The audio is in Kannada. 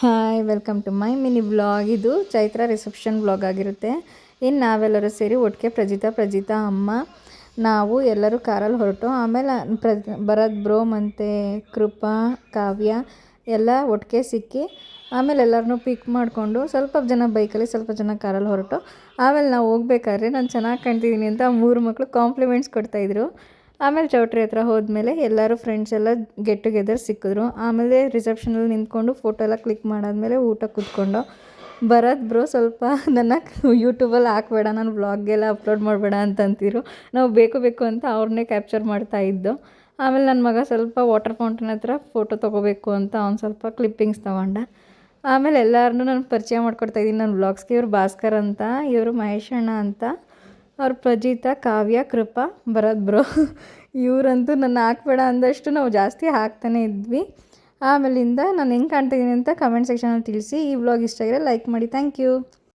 Hi welcome to my mini vlog. ಇದು ಚೈತ್ರ ರಿಸೆಪ್ಷನ್ ವ್ಲಾಗ್ ಆಗಿರುತ್ತೆ. ಇನ್ನು ನಾವೆಲ್ಲರೂ ಸೇರಿ ಒಟ್ಟಿಗೆ ಪ್ರಜಿತಾ ಅಮ್ಮ ನಾವು ಎಲ್ಲರೂ ಕಾರಲ್ಲಿ ಹೊರಟು ಆಮೇಲೆ ಭರತ್ ಬ್ರೋ ಮತ್ತು ಕೃಪಾ ಕಾವ್ಯ ಎಲ್ಲ ಒಟ್ಟಿಗೆ ಸಿಕ್ಕಿ ಆಮೇಲೆ ಎಲ್ಲರನ್ನೂ ಪಿಕ್ ಮಾಡಿಕೊಂಡು ಸ್ವಲ್ಪ ಜನ ಬೈಕಲ್ಲಿ ಸ್ವಲ್ಪ ಜನ ಕಾರಲ್ಲಿ ಹೊರಟು ಆಮೇಲೆ ನಾವು ಹೋಗ್ಬೇಕಾದ್ರೆ ನಾನು ಚೆನ್ನಾಗಿ ಕಾಣ್ತಿದ್ದೀನಿ ಅಂತ 3 ಮಕ್ಕಳು ಕಾಂಪ್ಲಿಮೆಂಟ್ಸ್ ಕೊಡ್ತಾಯಿದ್ರು. ಆಮೇಲೆ ಚೌಟ್ರಿ ಹತ್ರ ಹೋದ್ಮೇಲೆ ಎಲ್ಲರೂ ಫ್ರೆಂಡ್ಸ್ ಎಲ್ಲ ಗೆಟ್ ಟುಗೆದರ್ ಸಿಕ್ಕಿದ್ರು. ಆಮೇಲೆ ರಿಸೆಪ್ಷನಲ್ಲಿ ನಿಂತ್ಕೊಂಡು ಫೋಟೋ ಎಲ್ಲ ಕ್ಲಿಕ್ ಮಾಡಾದ್ಮೇಲೆ ಊಟ ಕೂತ್ಕೊಂಡು ಭರತ್ ಬ್ರೋ ಸ್ವಲ್ಪ ನನ್ನ ಯೂಟ್ಯೂಬಲ್ಲಿ ಹಾಕಬೇಡ, ನಾನು ವ್ಲಾಗೆಲ್ಲ ಅಪ್ಲೋಡ್ ಮಾಡಬೇಡ ಅಂತಂತಿರು. ನಾವು ಬೇಕು ಅಂತ ಅವ್ರನ್ನೇ ಕ್ಯಾಪ್ಚರ್ ಮಾಡ್ತಾಯಿದ್ದು. ಆಮೇಲೆ ನನ್ನ ಮಗ ಸ್ವಲ್ಪ ವಾಟರ್ ಫೌಂಟೇನ್ ಹತ್ರ ಫೋಟೋ ತೊಗೋಬೇಕು ಅಂತ ಅವ್ನು ಸ್ವಲ್ಪ ಕ್ಲಿಪ್ಪಿಂಗ್ಸ್ ತೊಗೊಂಡ. ಆಮೇಲೆ ಎಲ್ಲರನ್ನೂ ನಾನು ಪರಿಚಯ ಮಾಡ್ಕೊಡ್ತಾಯಿದ್ದೀನಿ ನನ್ನ ವ್ಲಾಗ್ಸ್ಗೆ. ಇವರು ಭಾಸ್ಕರ್ ಅಂತ, ಇವರು ಮಹೇಶಣ್ಣ ಅಂತ, ಅವ್ರು ಪ್ರಜಿತಾ, ಕಾವ್ಯ, ಕೃಪಾ, ಭರತ್ ಬ್ರೋ. ಇವರಂತೂ ನನ್ನ ಹಾಕ್ಬೇಡ ಅಂದಷ್ಟು ನಾವು ಜಾಸ್ತಿ ಹಾಕ್ತಾನೆ ಇದ್ವಿ. ಆಮೇಲಿಂದ ನಾನು ಹೆಂಗೆ ಕಾಣ್ತಿದ್ದೀನಿ ಅಂತ ಕಮೆಂಟ್ ಸೆಕ್ಷನಲ್ಲಿ ತಿಳಿಸಿ. ಈ ವ್ಲಾಗ್ ಇಷ್ಟ ಆಗಿದ್ರೆ ಲೈಕ್ ಮಾಡಿ. Thank you.